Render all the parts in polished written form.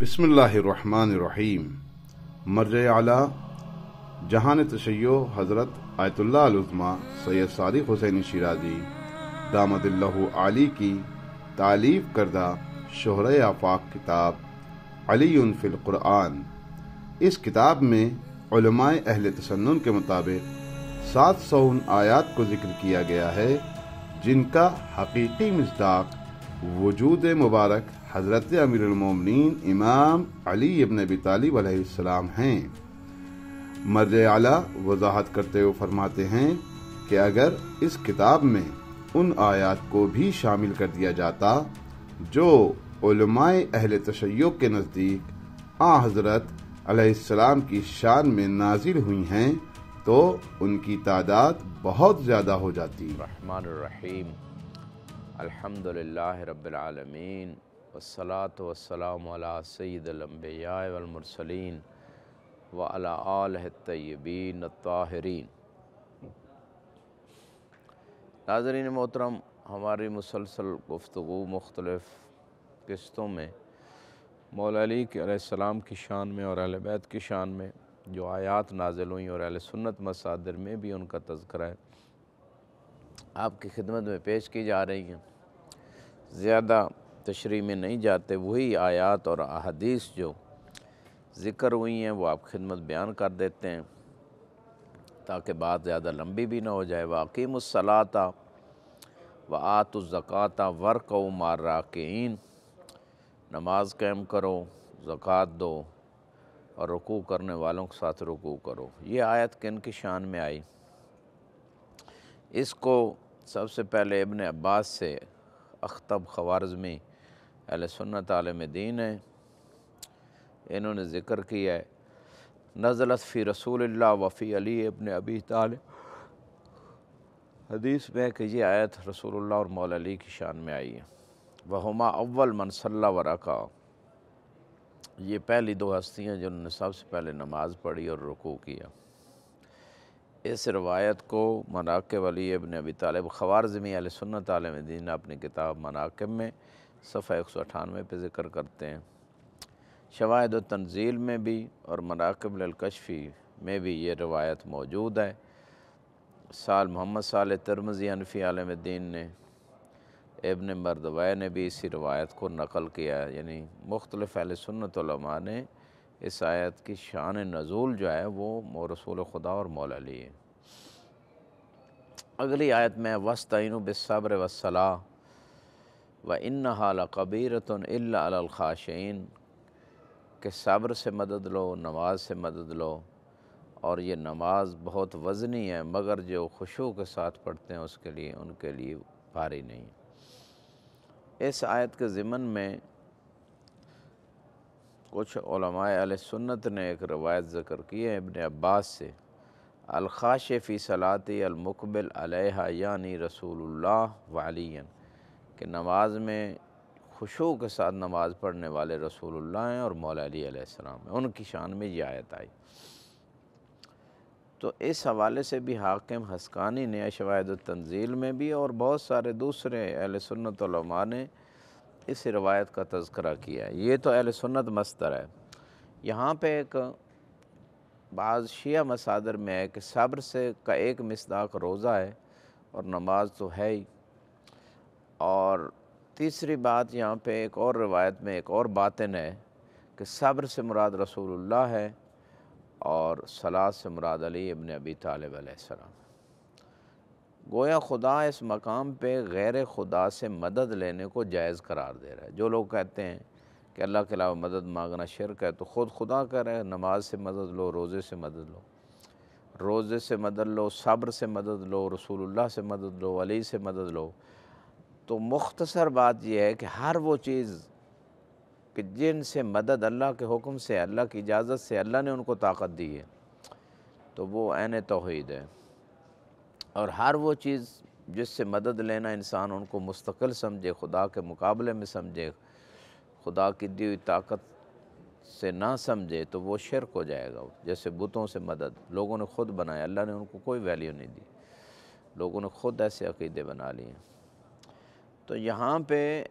بسم اللہ الرحمن الرحیم۔ مرجع اعلیٰ جہان تشیع حضرت آیت اللہ العظمیٰ سید صادق حسین شیرازی دامت اللہ عالی کی تالیف کردہ شہرۂ آفاق کتاب علی فی القرآن، اس کتاب میں علماء اہل تسنن کے مطابق 700 آیات کو ذکر کیا گیا ہے جن کا حقیقی مصداق وجود مبارک حضرت امیر المومنین امام علی ابن ابی طالب علیہ السلام ہیں۔ مرجع اعلیٰ وضاحت کرتے ہوئے فرماتے ہیں کہ اگر اس کتاب میں ان آیات کو بھی شامل کر دیا جاتا جو علماء اہل تشیع کے نزدیک حضرت علیہ السلام کی شان میں نازل ہوئی ہیں تو ان کی تعداد بہت زیادہ ہو جاتی۔ الرحمن الرحیم، الحمدللہ رب العالمین، والصلاة والسلام علی سید الانبیاء والمرسلین وعلی آلہ الطیبین الطاہرین۔ ناظرین محترم، ہماری مسلسل گفتگو مختلف قسطوں میں مولا علی علیہ السلام کی شان میں اور اہل بیت کی شان میں جو آیات نازل ہوئیں اور اہل سنت مصادر میں بھی ان کا تذکرہ ہے آپ کی خدمت میں پیش کی جا رہی ہیں۔ زیادہ تشریح میں نہیں جاتے، وہی آیات اور احادیث جو ذکر ہوئی ہیں وہ آپ خدمت بیان کر دیتے ہیں تاکہ بات زیادہ لمبی بھی نہ ہو جائے۔ وَأَقِیمُوا الصَّلَاةَ وَآتُوا الزَّکَاةَ وَارْکَعُوا مَعَ الرَّاکِعِینَ، نماز قائم کرو، زکوٰۃ دو اور رکوع کرنے والوں کے ساتھ رکوع کرو۔ یہ آیت کن کی شان میں آئی؟ اس کو سب سے پہلے ابن عباس سے اخطب خوارزمی اہل سنت عالم دین ہے، انہوں نے ذکر کیا ہے نزلت فی رسول اللہ وفی علی ابن ابی طالب، حدیث میں کہ یہ آیت رسول اللہ اور مولا علی کی شان میں آئی ہے۔ وہما اول من صلی ورکع، یہ پہلی دو ہستیاں جنہوں نے سب سے پہلے نماز پڑھی اور رکوع کیا۔ اس روایت کو مناقب علی ابن ابی طالب خوارزمی اہل سنت عالم دین اپنی کتاب مناقب میں صفحہ 198 پہ ذکر کرتے ہیں۔ شواہد و تنزیل میں بھی اور مناقب للکشفی میں بھی یہ روایت موجود ہے۔ سال محمد صالح ترمذی حنفی عالم دین نے، ابن مردویہ نے بھی اسی روایت کو نقل کیا ہے، یعنی مختلف اہل سنت علماء نے اس آیت کی شان نزول جو ہے وہ رسول خدا اور مولا علی ہے۔ اگلی آیت میں وَاسْتَعِینُوا بِالصَّبْرِ وَالصَّلَاةِ وَإِنَّهَا لَكَبِیرَةٌ إِلَّا عَلَى الْخَاشِعِینَ، کہ صبر سے مدد لو، نماز سے مدد لو، اور یہ نماز بہت وزنی ہے مگر جو خشوع کے ساتھ پڑھتے ہیں ان کے لیے بھاری نہیں۔ اس آیت کے ضمن میں کچھ علماء اہل سنت نے ایک روایت ذکر کی ہے ابن عباس سے، الخاشع فی صلاتی المقبل علیہا یعنی رسول اللہ وعلی، کہ نماز میں خشوع کے ساتھ نماز پڑھنے والے رسول اللہ ہیں اور مولا علی علیہ السلام ہیں، ان کی شان میں یہ آیت آئی۔ تو اس حوالے سے بھی حاکم حسقانی نے شواہد التنزیل میں بھی اور بہت سارے دوسرے اہل سنت علماء نے اس روایت کا تذکرہ کیا ہے۔ یہ تو اہل سنت مصدر ہے۔ یہاں پہ ایک بعض شیعہ مصادر میں ہے کہ صبر سے کا ایک مصداق روزہ ہے اور نماز تو ہے ہی، اور تیسری بات یہاں پہ ایک اور روایت میں ایک اور باطن ہے کہ صبر سے مراد رسول اللہ ہے اور صلاۃ سے مراد علی ابن ابی طالب علیہ السلام۔ گویا خدا اس مقام پہ غیر خدا سے مدد لینے کو جائز قرار دے رہا ہے۔ جو لوگ کہتے ہیں کہ اللہ کے علاوہ مدد مانگنا شرک ہے، تو خود خدا کہہ رہے ہیں نماز سے مدد لو، روزے سے مدد لو، روزے سے مدد لو، صبر سے مدد لو، رسول اللہ سے مدد لو، علی سے مدد لو۔ تو مختصر بات یہ ہے کہ ہر وہ چیز کہ جن سے مدد اللہ کے حکم سے، اللہ کی اجازت سے اللہ نے ان کو طاقت دی ہے، تو وہ عین توحید ہے، اور ہر وہ چیز جس سے مدد لینا انسان ان کو مستقل سمجھے، خدا کے مقابلے میں سمجھے، خدا کی دی ہوئی طاقت سے نہ سمجھے، تو وہ شرک ہو جائے گا۔ جیسے بتوں سے مدد لوگوں نے خود بنایا، اللہ نے ان کو کوئی ویلیو نہیں دی، لوگوں نے خود ایسے عقیدے بنا لیے۔ تو یہاں پہ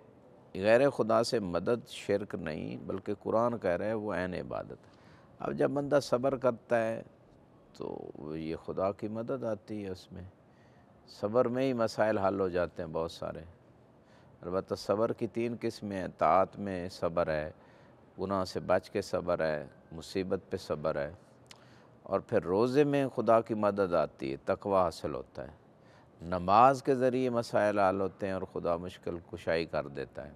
غیر خدا سے مدد شرک نہیں، بلکہ قرآن کہہ رہا ہے وہ عین عبادت ہے۔ اب جب بندہ صبر کرتا ہے تو یہ خدا کی مدد آتی ہے، اس میں صبر میں ہی مسائل حل ہو جاتے ہیں بہت سارے۔ البتہ صبر کی 3 قسمیں ہیں، طاعت میں صبر ہے، گناہ سے بچ کے صبر ہے، مصیبت پہ صبر ہے، اور پھر روزے میں خدا کی مدد آتی ہے، تقوی حاصل ہوتا ہے، نماز کے ذریعے مسائل حل ہوتے ہیں اور خدا مشکل کشائی کر دیتا ہے۔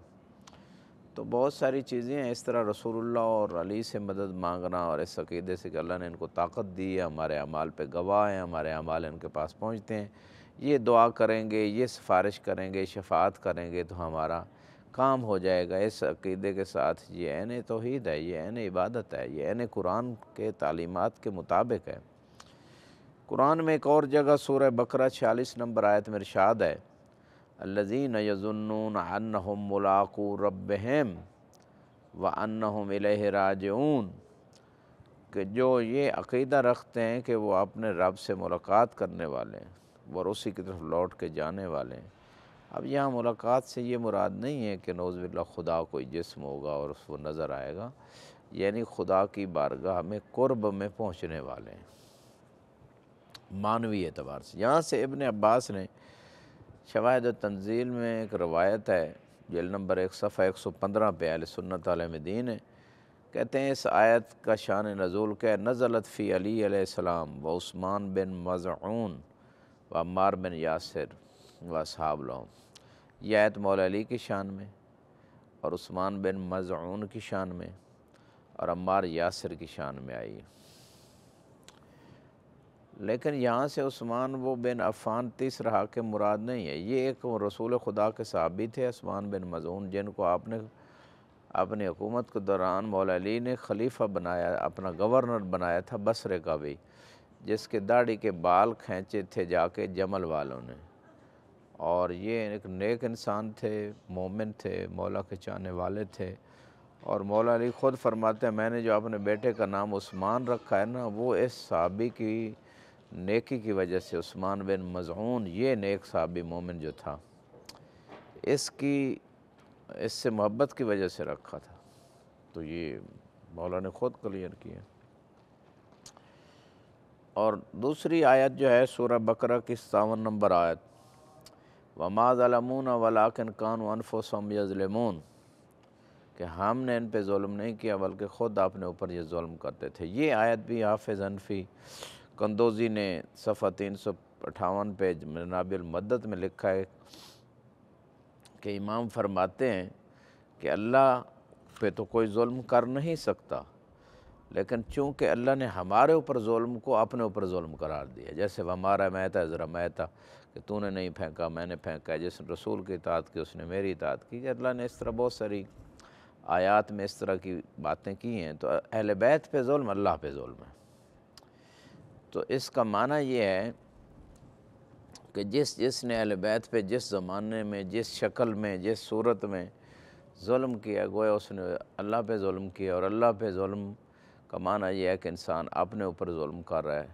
تو بہت ساری چیزیں ہیں، اس طرح رسول اللہ اور علی سے مدد مانگنا اور اس عقیدے سے کہ اللہ نے ان کو طاقت دی ہے، ہمارے اعمال پہ گواہ ہیں، ہمارے اعمال ان کے پاس پہنچتے ہیں، یہ دعا کریں گے، یہ سفارش کریں گے، شفاعت کریں گے تو ہمارا کام ہو جائے گا، اس عقیدے کے ساتھ یہ عین توحید ہے، یہ عین عبادت ہے، یہ عین قرآن کے تعلیمات کے مطابق ہے۔ قرآن میں ایک اور جگہ سورہ بقرہ 46 نمبر آیت میں ارشاد ہے، الذین یظنون انہم ملاقو ربہم وانہم الیہ راجعون، کہ جو یہ عقیدہ رکھتے ہیں کہ وہ اپنے رب سے ملاقات کرنے والے ہیں اور اسی کی طرف لوٹ کے جانے والے ہیں۔ اب یہاں ملاقات سے یہ مراد نہیں ہے کہ نعوذ باللہ خدا کوئی جسم ہوگا اور اس کو نظر آئے گا، یعنی خدا کی بارگاہ میں قرب میں پہنچنے والے ہیں معنوی اعتبار سے۔ یہاں سے ابن عباس نے شواہد التنزیل میں ایک روایت ہے، جلد نمبر 1 صفحہ 115 پہ، اہل سنت علیہ دین ہے، کہتے ہیں اس آیت کا شان نزول کہ نزلت فی علی علیہ السلام و عثمان بن مظعون و عمار بن یاسر و اصحاب لهم۔ یہ آیت مولا علی کی شان میں اور عثمان بن مظعون کی شان میں اور عمار یاسر کی شان میں آئی ہے، لیکن یہاں سے عثمان وہ بن عفان تیسرا حاکم مراد نہیں ہے، یہ ایک رسول خدا کے صحابی تھے عثمان بن مظعون، جن کو آپ نے اپنی حکومت کے دوران مولا علی نے خلیفہ بنایا، اپنا گورنر بنایا تھا بصرے کا بھی، جس کے داڑھی کے بال کھینچے تھے جا کے جمل والوں نے، اور یہ ایک نیک انسان تھے، مومن تھے، مولا کے چاہنے والے تھے، اور مولا علی خود فرماتے ہیں میں نے جو اپنے بیٹے کا نام عثمان رکھا ہے نا، وہ اس صحابی کی نیکی کی وجہ سے، عثمان بن مظعون یہ نیک صحابی مومن جو تھا، اس سے محبت کی وجہ سے رکھا تھا، تو یہ مولا نے خود کلیئر کیا۔ اور دوسری آیت جو ہے سورہ بقرہ کی 57 نمبر آیت، وَمَا ظَلَمُونَ وَلَٰكِنْ كَانُوا أَنفُسَهُمْ يَظْلِمُونَ، کہ ہم نے ان پہ ظلم نہیں کیا بلکہ خود اپنے اوپر یہ ظلم کرتے تھے۔ یہ آیت بھی حافظ حنفی قندوزی نے صفحہ 358 پیج منابع المدت میں لکھا ہے کہ امام فرماتے ہیں کہ اللہ پہ تو کوئی ظلم کر نہیں سکتا، لیکن چونکہ اللہ نے ہمارے اوپر ظلم کو اپنے اوپر ظلم قرار دیا، جیسے ہمارا میتا ذرا میتا، کہ تو نے نہیں پھینکا میں نے پھینکا، جس رسول کی اطاعت کی اس نے میری اطاعت کی، کہ اللہ نے اس طرح بہت ساری آیات میں اس طرح کی باتیں کی ہیں، تو اہل بیت پہ ظلم اللہ پہ ظلم ہے۔ تو اس کا معنی یہ ہے کہ جس نے اہل بیت پہ جس زمانے میں، جس شکل میں، جس صورت میں ظلم کیا، گویا اس نے اللہ پہ ظلم کیا، اور اللہ پہ ظلم کا معنی یہ ہے کہ انسان اپنے اوپر ظلم کر رہا ہے،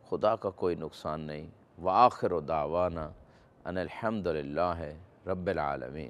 خدا کا کوئی نقصان نہیں۔ وآخر دعوانا ان الحمد للہ رب العالمین۔